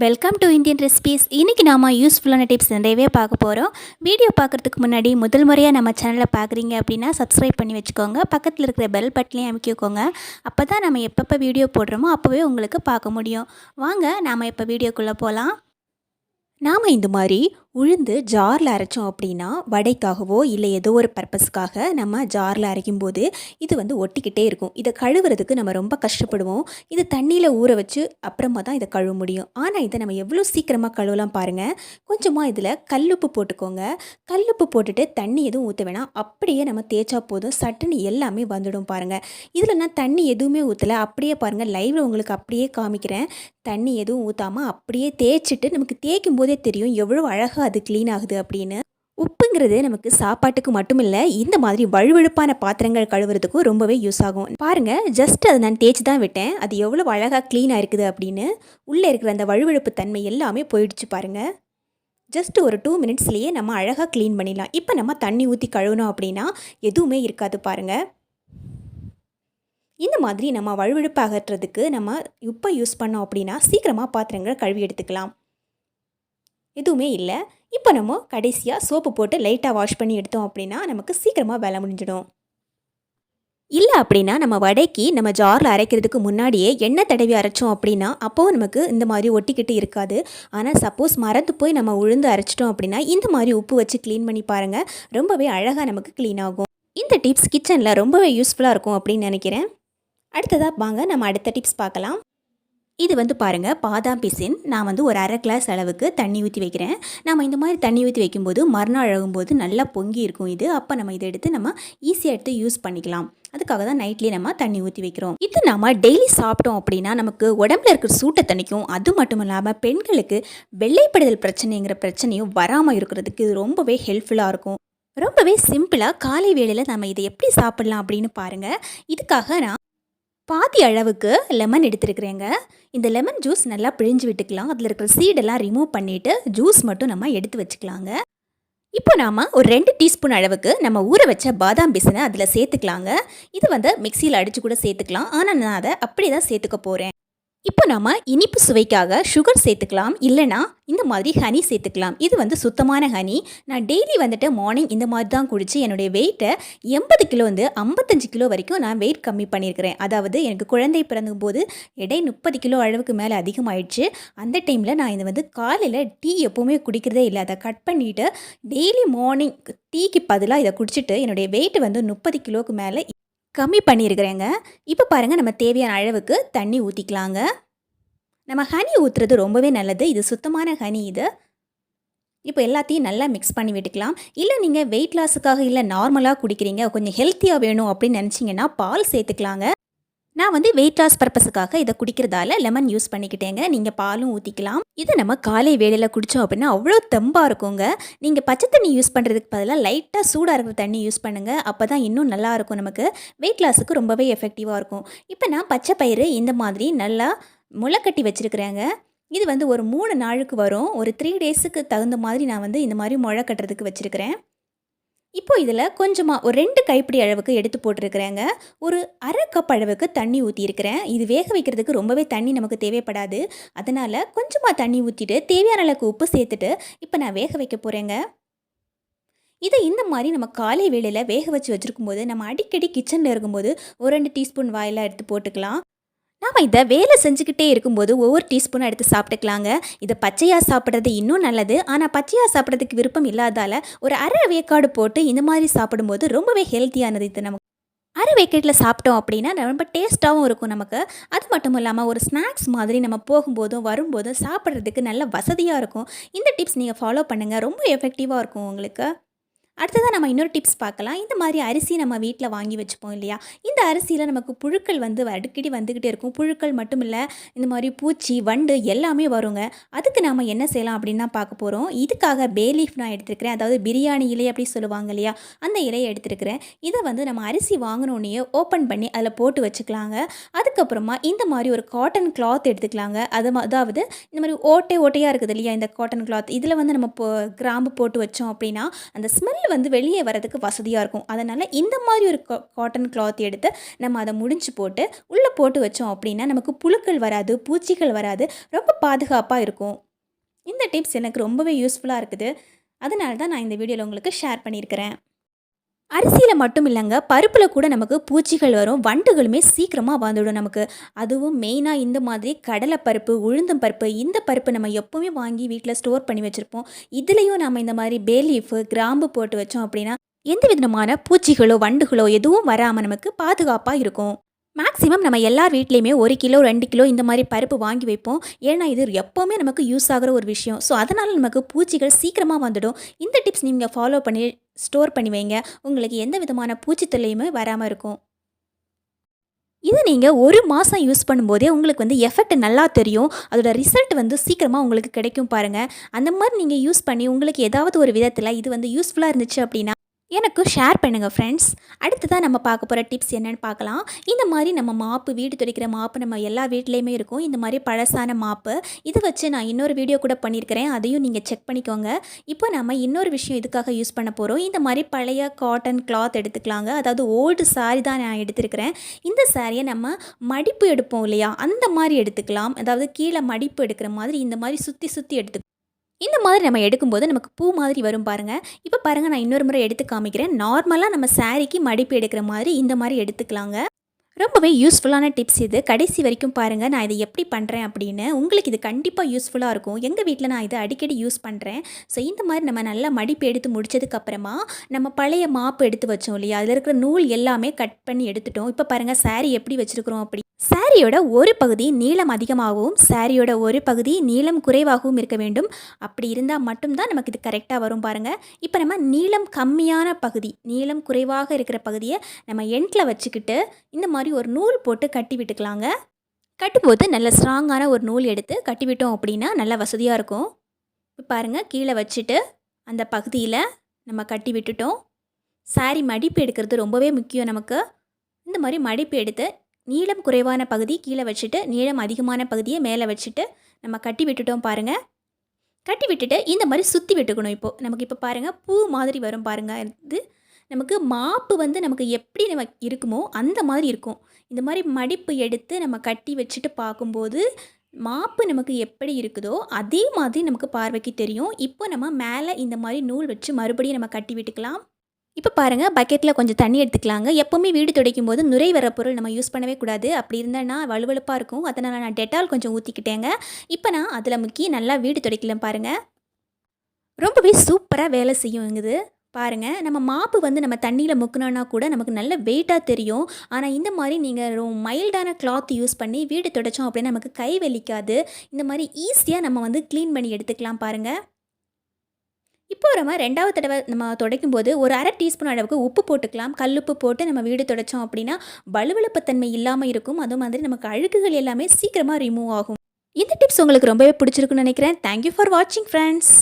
Welcome to Indian recipes. இன்றைக்கி நாம் யூஸ்ஃபுல்லான டிப்ஸ் நிறையவே பார்க்க போகிறோம். வீடியோ பார்க்குறதுக்கு முன்னாடி முதல் முறையாக நம்ம சேனலை பார்க்குறீங்க அப்படின்னா சப்ஸ்கிரைப் பண்ணி வச்சுக்கோங்க. பக்கத்தில் இருக்கிற பெல் பட்டனையும் அமைக்கிக்கோங்க. அப்போ தான் நம்ம எப்பப்போ வீடியோ போடுறோமோ அப்போவே உங்களுக்கு பார்க்க முடியும். வாங்க நாம் இப்போ வீடியோக்குள்ளே போகலாம். நாம் இந்த மாதிரி உளுந்து ஜாரில் அரைச்சோம் அப்படின்னா வடைக்காகவோ இல்லை ஏதோ ஒரு பர்பஸ்க்காக நம்ம ஜாரில் அரைக்கும்போது இது ஒட்டிக்கிட்டே இருக்கும். இதை கழுவுறதுக்கு நம்ம ரொம்ப கஷ்டப்படுவோம். இது தண்ணியில் ஊற வச்சு அப்புறமா தான் இதை கழுவ முடியும். ஆனால் இதை நம்ம எவ்வளோ சீக்கிரமாக கழுவலாம் பாருங்கள். கொஞ்சமாக இதில் கல்லுப்பு போட்டுக்கோங்க. கல்லுப்பு போட்டுட்டு தண்ணி எதுவும் ஊற்ற வேணாம், அப்படியே நம்ம தேய்ச்சா போதும், சட்டுன்னு எல்லாமே வந்துடும் பாருங்கள். இதில் நான் தண்ணி எதுவுமே ஊற்றலை, அப்படியே பாருங்கள், லைவில் உங்களுக்கு அப்படியே காமிக்கிறேன். தண்ணி எதுவும் ஊற்றாமல் அப்படியே தேய்ச்சிட்டு நமக்கு தேய்க்கும் போதே தெரியும் எவ்வளோ அழகாக அது க்ளீன் ஆகுது அப்படின்னு. உப்புங்கிறது நமக்கு சாப்பாட்டுக்கு மட்டும் இல்லை, இந்த மாதிரி வழுவழுப்பான பாத்திரங்கள் கழுவுறதுக்கும் ரொம்பவே யூஸ் ஆகும். பாருங்கள், ஜஸ்ட் அதை நான் தேய்ச்சி தான் விட்டேன், அது எவ்வளோ அழகாக க்ளீனாக இருக்குது அப்படின்னு. உள்ளே இருக்கிற அந்த வழுவழுப்பு தன்மை எல்லாமே போயிடுச்சு பாருங்கள். ஜஸ்ட் ஒரு 2 மினிட்ஸ்லேயே நம்ம அழகாக க்ளீன் பண்ணிடலாம். இப்போ நம்ம தண்ணி ஊற்றி கழுவினோம் அப்படின்னா எதுவுமே இருக்காது பாருங்கள். இந்த மாதிரி நம்ம வழுவழுப்பு அகற்றுறதுக்கு நம்ம உப்பை யூஸ் பண்ணோம் அப்படின்னா சீக்கிரமாக பாத்திரங்களை கழுவி எடுத்துக்கலாம். எதுவுமே இல்லை. இப்போ நம்ம கடைசியாக சோப்பு போட்டு லைட்டாக வாஷ் பண்ணி எடுத்தோம் அப்படின்னா நமக்கு சீக்கிரமாக வேலை முடிஞ்சிடும். இல்லை அப்படின்னா நம்ம வடைக்கு நம்ம ஜாரில் அரைக்கிறதுக்கு முன்னாடியே எண்ணெய் தடவி அரைச்சோம் அப்படின்னா அப்போவும் நமக்கு இந்த மாதிரி ஒட்டிக்கிட்டு இருக்காது. ஆனால் சப்போஸ் மறந்து போய் நம்ம உளுந்து அரைச்சிட்டோம் அப்படின்னா இந்த மாதிரி உப்பு வச்சு க்ளீன் பண்ணி பாருங்கள், ரொம்பவே அழகாக நமக்கு க்ளீன் ஆகும். இந்த டிப்ஸ் கிச்சனில் ரொம்பவே யூஸ்ஃபுல்லாக இருக்கும் அப்படின்னு நினைக்கிறேன். அடுத்ததாக வாங்க நம்ம அடுத்த டிப்ஸ் பார்க்கலாம். இது பாருங்கள், பாதாம் பிசின். நான் ஒரு அரை கிளாஸ் அளவுக்கு தண்ணி ஊற்றி வைக்கிறேன். நம்ம இந்த மாதிரி தண்ணி ஊற்றி வைக்கும்போது மறுநாள் அழுகும்போது நல்லா பொங்கி இருக்கும் இது. அப்போ நம்ம இதை எடுத்து நம்ம ஈஸியாக எடுத்து யூஸ் பண்ணிக்கலாம். அதுக்காக தான் நைட்லேயே நம்ம தண்ணி ஊற்றி வைக்கிறோம். இது நம்ம டெய்லி சாப்பிட்டோம் அப்படின்னா நமக்கு உடம்புல இருக்கிற சூட்டை தணிக்கும். அது மட்டும் இல்லாமல் பெண்களுக்கு வெள்ளைப்படுதல் பிரச்சனைங்கிற பிரச்சனையும் வராமல் இருக்கிறதுக்கு இது ரொம்பவே ஹெல்ப்ஃபுல்லாக இருக்கும். ரொம்பவே சிம்பிளாக காலை வேளையில் நம்ம இதை எப்படி சாப்பிட்லாம் அப்படின்னு பாருங்கள். இதுக்காக நான் பாதி அளவுக்கு லெமன் எடுத்துருக்குறேங்க. இந்த லெமன் ஜூஸ் நல்லா பிழிஞ்சு விட்டுக்கலாம். அதில் இருக்கிற சீடெல்லாம் ரிமூவ் பண்ணிவிட்டு ஜூஸ் மட்டும் நம்ம எடுத்து வச்சுக்கலாங்க. இப்போ நாம் ஒரு 2 டீஸ்பூன் அளவுக்கு நம்ம ஊற வச்ச பாதாம் பிசினை அதில் சேர்த்துக்கலாங்க. இது மிக்சியில் அடித்து கூட சேர்த்துக்கலாம், ஆனால் நான் அதை அப்படி தான் சேர்த்துக்க போகிறேன். இப்போ நம்ம இனிப்பு சுவைக்காக சுகர் சேர்த்துக்கலாம், இல்லைனா இந்த மாதிரி ஹனி சேர்த்துக்கலாம். இது சுத்தமான ஹனி. நான் டெய்லி மார்னிங் இந்த மாதிரி தான் குடித்து என்னுடைய வெயிட்டை 80 கிலோ 55 கிலோ வரைக்கும் நான் வெயிட் கம்மி பண்ணியிருக்கிறேன். அதாவது எனக்கு குழந்தை பிறந்தபோது எடை 30 கிலோ அளவுக்கு மேலே அதிகமாகிடுச்சு. அந்த டைமில் நான் இதை காலையில் டீ எப்போவுமே குடிக்கிறதே இல்லை, அதை கட் பண்ணிவிட்டு டெய்லி மார்னிங் டீக்கு பதிலாக இதை குடிச்சிட்டு என்னுடைய வெயிட்டு 30 கிலோவுக்கு மேலே கம்மி பண்ணியிருக்கிறேங்க. இப்போ பாருங்கள், நம்ம தேவையான அளவுக்கு தண்ணி ஊற்றிக்கலாங்க. நம்ம ஹனி ஊற்றுறது ரொம்பவே நல்லது. இது சுத்தமான ஹனி இது. இப்போ எல்லாத்தையும் நல்லா மிக்ஸ் பண்ணி விட்டுக்கலாம். இல்லை நீங்கள் வெயிட் லாஸுக்காக இல்லை நார்மலாக குடிக்கிறீங்க, கொஞ்சம் ஹெல்த்தியாக வேணும் அப்படின்னு நினச்சிங்கன்னா பால் சேர்த்துக்கலாங்க. நான் வெயிட் லாஸ் பர்பஸுக்காக இதை குடிக்கிறதால லெமன் யூஸ் பண்ணிக்கிட்டேங்க. நீங்கள் பாலும் ஊற்றிக்கலாம். இதை நம்ம காலை வேளையில் குடித்தோம் அப்படின்னா அவ்வளோ தெம்பாக இருக்குங்க. நீங்கள் பச்சை தண்ணி யூஸ் பண்ணுறதுக்கு பதிலாக லைட்டாக சூடாக இருக்கிற தண்ணி யூஸ் பண்ணுங்கள். அப்போ தான் இன்னும் நல்லாயிருக்கும், நமக்கு வெயிட் லாஸுக்கு ரொம்பவே எஃபெக்டிவாக இருக்கும். இப்போ நான் பச்சை பயிறு இந்த மாதிரி நல்லா முளைக்கட்டி வச்சுருக்கிறேங்க. இது ஒரு 3 நாளுக்கு வரும். ஒரு 3 டேஸுக்கு தகுந்த மாதிரி நான் இந்த மாதிரி முளை கட்டுறதுக்கு வச்சுருக்கிறேன். இப்போ இதில் கொஞ்சமாக ஒரு 2 கைப்பிடி அளவுக்கு எடுத்து போட்டிருக்கிறேங்க. ஒரு அரை கப் அளவுக்கு தண்ணி ஊற்றியிருக்கிறேன். இது வேக வைக்கிறதுக்கு ரொம்பவே தண்ணி நமக்கு தேவைப்படாது. அதனால் கொஞ்சமாக தண்ணி ஊற்றிட்டு தேவையான அளவுக்கு உப்பு சேர்த்துட்டு இப்போ நான் வேக வைக்க போகிறேங்க. இதை இந்த மாதிரி நம்ம காலை வேளையில் வேக வச்சுருக்கும்போது நம்ம அடிக்கடி கிச்சனில் இருக்கும்போது ஒரு 2 டீஸ்பூன் வாயிலாக எடுத்து போட்டுக்கலாம். நாம் இதை வேலை செஞ்சுக்கிட்டே இருக்கும்போது ஒவ்வொரு டீஸ்பூனாக எடுத்து சாப்பிட்டுக்கலாங்க. இதை பச்சையாக சாப்பிட்றது இன்னும் நல்லது. ஆனால் பச்சையாக சாப்பிட்றதுக்கு விருப்பம் இல்லாதால் ஒரு அரை வேக்காடு போட்டு இந்த மாதிரி சாப்பிடும்போது ரொம்பவே ஹெல்த்தியானது. இது நமக்கு அரை வேக்கெட்டில் சாப்பிட்டோம் அப்படின்னா ரொம்ப டேஸ்ட்டாகவும் இருக்கும் நமக்கு. அது மட்டும் இல்லாமல் ஒரு ஸ்நாக்ஸ் மாதிரி நம்ம போகும்போதும் வரும்போதும் சாப்பிட்றதுக்கு நல்ல வசதியாக இருக்கும். இந்த டிப்ஸ் நீங்கள் ஃபாலோ பண்ணுங்கள், ரொம்ப எஃபெக்டிவாக இருக்கும் உங்களுக்கு. அடுத்ததாக நம்ம இன்னொரு டிப்ஸ் பார்க்கலாம். இந்த மாதிரி அரிசி நம்ம வீட்டில் வாங்கி வச்சுப்போம் இல்லையா, இந்த அரிசியில் நமக்கு புழுக்கள் அடிக்கடி வந்துக்கிட்டே இருக்கும். புழுக்கள் மட்டும் இல்லை, இந்த மாதிரி பூச்சி வண்டு எல்லாமே வருங்க. அதுக்கு நாம் என்ன செய்யலாம் அப்படின்னு தான் பார்க்க போகிறோம். இதுக்காக பே லீஃப் நான் எடுத்துருக்கிறேன். அதாவது பிரியாணி இலை அப்படி சொல்லுவாங்க இல்லையா, அந்த இலையை எடுத்துருக்கிறேன். இதை நம்ம அரிசி வாங்கினோடனே ஓப்பன் பண்ணி அதில் போட்டு வச்சுக்கலாங்க. அதுக்கப்புறமா இந்த மாதிரி ஒரு காட்டன் கிளாத் எடுத்துக்கலாங்க. அதாவது இந்த மாதிரி ஓட்டையாக இருக்குது இல்லையா, இந்த காட்டன் கிளாத் இதில் நம்ம கிராம்பு போட்டு வச்சோம் அப்படின்னா அந்த ஸ்மெல் ஸ்மெல் வந்து வெளியே வரதுக்கு வசதியாக இருக்கும். அதனால் இந்த மாதிரி ஒரு காட்டன் கிளாத் எடுத்து நம்ம அதை முடிஞ்சு போட்டு உள்ளே போட்டு வச்சோம் அப்படின்னா நமக்கு புழுக்கள் வராது, பூச்சிகள் வராது, ரொம்ப பாதுகாப்பாக இருக்கும். இந்த டிப்ஸ் எனக்கு ரொம்பவே யூஸ்ஃபுல்லாக இருக்குது. அதனால தான் நான் இந்த வீடியோவில் உங்களுக்கு ஷேர் பண்ணியிருக்கிறேன். அரிசியில் மட்டும் இல்லைங்க, பருப்பில் கூட நமக்கு பூச்சிகள் வரும், வண்டுகளுமே சீக்கிரமாக வந்துடும் நமக்கு. அதுவும் மெயினாக இந்த மாதிரி கடலை பருப்பு, உளுந்தம் பருப்பு, இந்த பருப்பு நம்ம எப்போவுமே வாங்கி வீட்டில் ஸ்டோர் பண்ணி வச்சுருப்போம். இதுலேயும் நம்ம இந்த மாதிரி பே லீஃபு, கிராம்பு போட்டு வச்சோம் அப்படின்னா எந்த விதமான பூச்சிகளோ வண்டுகளோ எதுவும் வராமல் நமக்கு பாதுகாப்பாக இருக்கும். மேக்ஸிமம் நம்ம எல்லார் வீட்லேயுமே 1 கிலோ 2 கிலோ இந்த மாதிரி பருப்பு வாங்கி வைப்போம். ஏன்னா இது எப்போவுமே நமக்கு யூஸ் ஆகிற ஒரு விஷயம். ஸோ அதனால் நமக்கு பூச்சிகள் சீக்கிரமாக வந்துடும். இந்த டிப்ஸ் நீங்கள் ஃபாலோ பண்ணி ஸ்டோர் பண்ணி வைங்க. உங்களுக்கு எந்த விதமான பூச்சி தொல்லையுமே வராமல் இருக்கும். இது நீங்கள் 1 மாதம் யூஸ் பண்ணும்போதே உங்களுக்கு வந்து எஃபெக்ட் நல்லா தெரியும். அதோட ரிசல்ட் வந்து சீக்கிரமாக உங்களுக்கு கிடைக்கும் பாருங்கள். அந்த மாதிரி நீங்கள் யூஸ் பண்ணி உங்களுக்கு ஏதாவது ஒரு விதத்தில் இது வந்து யூஸ்ஃபுல்லாக இருந்துச்சு அப்படின்னா எனக்கு ஷேர் பண்ணுங்கள் ஃப்ரெண்ட்ஸ். அடுத்ததான் நம்ம பார்க்க போகிற டிப்ஸ் என்னென்னு பார்க்கலாம். இந்த மாதிரி நம்ம மாப்பு, வீடு துடைக்கிற மாப்பு நம்ம எல்லா வீட்லேயுமே இருக்கும். இந்த மாதிரி பழசான மாப்பு இதை வச்சு நான் இன்னொரு வீடியோ கூட பண்ணியிருக்கிறேன். அதையும் நீங்கள் செக் பண்ணிக்கோங்க. இப்போ நம்ம இன்னொரு விஷயம் இதுக்காக யூஸ் பண்ண போகிறோம். இந்த மாதிரி பழைய காட்டன் கிளாத் எடுத்துக்கலாங்க. அதாவது ஓல்டு சாரி தான் நான் எடுத்திருக்கிறேன். இந்த சாரியை நம்ம மடிப்பு எடுப்போம் இல்லையா, அந்த மாதிரி எடுத்துக்கலாம். அதாவது கீழே மடிப்பு எடுக்கிற மாதிரி இந்த மாதிரி சுற்றி சுற்றி எடுத்துக்கலாம். இந்த மாதிரி நம்ம எடுக்கும்போது நமக்கு பூ மாதிரி வரும் பாருங்கள். இப்போ பாருங்கள், நான் இன்னொரு முறை எடுத்து காமிக்கிறேன். நார்மலாக நம்ம சாரீக்கு மடிப்பு எடுக்கிற மாதிரி இந்த மாதிரி எடுத்துக்கலாங்க. ரொம்பவே யூஸ்ஃபுல்லான டிப்ஸ் இது. கடைசி வரைக்கும் பாருங்கள் நான் இதை எப்படி பண்ணுறேன் அப்படின்னு. உங்களுக்கு இது கண்டிப்பாக யூஸ்ஃபுல்லாக இருக்கும். எங்கள் வீட்டில் நான் இதை அடிக்கடி யூஸ் பண்ணுறேன். ஸோ இந்த மாதிரி நம்ம நல்லா மடிப்பு எடுத்து முடிச்சதுக்கப்புறமா நம்ம பழைய மாப்பு எடுத்து வச்சோம் இல்லையா, அதில் இருக்கிற நூல் எல்லாமே கட் பண்ணி எடுத்துட்டோம். இப்போ பாருங்கள் சாரீ எப்படி வச்சுருக்கிறோம் அப்படி. சாரியோட ஒரு பகுதி நீளம் அதிகமாகவும் சாரியோட ஒரு பகுதி நீளம் குறைவாகவும் இருக்க வேண்டும். அப்படி இருந்தால் மட்டும்தான் நமக்கு இது கரெக்டாக வரும் பாருங்கள். இப்போ நம்ம நீளம் கம்மியான பகுதி, நீளம் குறைவாக இருக்கிற பகுதியை நம்ம எண்டில் வச்சுக்கிட்டு இந்த மாதிரி ஒரு நூல் போட்டு கட்டி விட்டுக்கலாங்க. கட்டும்போது நல்ல ஸ்ட்ராங்கான ஒரு நூல் எடுத்து கட்டி விட்டோம் அப்படின்னா நல்ல வசதியாக இருக்கும். இப்போ பாருங்கள், கீழே வச்சுட்டு அந்த பகுதியில் நம்ம கட்டி விட்டுட்டோம். சாரி மடிப்பு எடுக்கிறது ரொம்பவே முக்கியம் நமக்கு. இந்த மாதிரி மடிப்பு எடுத்து நீளம் குறைவான பகுதி கீழே வச்சுட்டு நீளம் அதிகமான பகுதியை மேலே வச்சுட்டு நம்ம கட்டி விட்டுட்டோம் பாருங்கள். கட்டி விட்டுட்டு இந்த மாதிரி சுற்றி விட்டுக்கணும். இப்போது நமக்கு இப்போ பாருங்கள் பூ மாதிரி வரும் பாருங்கள். இது நமக்கு மாப்பு வந்து நமக்கு எப்படி நம்ம இருக்குமோ அந்த மாதிரி இருக்கும். இந்த மாதிரி மடிப்பு எடுத்து நம்ம கட்டி வச்சுட்டு பார்க்கும்போது மாப்பு நமக்கு எப்படி இருக்குதோ அதே மாதிரி நமக்கு பார்வைக்கு தெரியும். இப்போ நம்ம மேலே இந்த மாதிரி நூல் வச்சு மறுபடியும் நம்ம கட்டி விட்டுக்கலாம். இப்போ பாருங்கள், பக்கெட்டில் கொஞ்சம் தண்ணி எடுத்துக்கலாங்க. எப்போவுமே வீடு துடைக்கும் போது நுரை வர பொருள் நம்ம யூஸ் பண்ணவே கூடாது. அப்படி இருந்தால் வலுவலுப்பாக இருக்கும். அதனால் நான் டெட்டால் கொஞ்சம் ஊற்றிக்கிட்டேங்க. இப்போ நான் அதில் முக்கி நல்லா வீடு துடைக்கலாம் பாருங்கள். ரொம்பவே சூப்பராக வேலை செய்யுங்குது பாருங்கள். நம்ம மாப்பு வந்து நம்ம தண்ணியில் முக்கினோன்னா கூட நமக்கு நல்ல வெயிட்டாக தெரியும். ஆனால் இந்த மாதிரி நீங்கள் மைல்டான கிளாத் யூஸ் பண்ணி வீடு துடைச்சோம் அப்படின்னா நமக்கு கை வலிக்காது. இந்த மாதிரி ஈஸியாக நம்ம வந்து க்ளீன் பண்ணி எடுத்துக்கலாம் பாருங்கள். இப்போ நம்ம 2வது தடவை நம்ம துடைக்கும் போது ஒரு 1/2 டீஸ்பூன் அளவுக்கு உப்பு போட்டுக்கலாம். கல்லுப்பு போட்டு நம்ம வீடு துடைச்சோம் அப்படின்னா வலுவலுப்புத்தன்மை இல்லாமல் இருக்கும். அதே மாதிரி நமக்கு அழுக்குகள் எல்லாமே சீக்கிரமாக ரிமூவ் ஆகும். இந்த டிப்ஸ் உங்களுக்கு ரொம்பவே பிடிச்சிருக்குன்னு நினைக்கிறேன். தேங்க்யூ ஃபார் வாட்சிங் ஃப்ரெண்ட்ஸ்.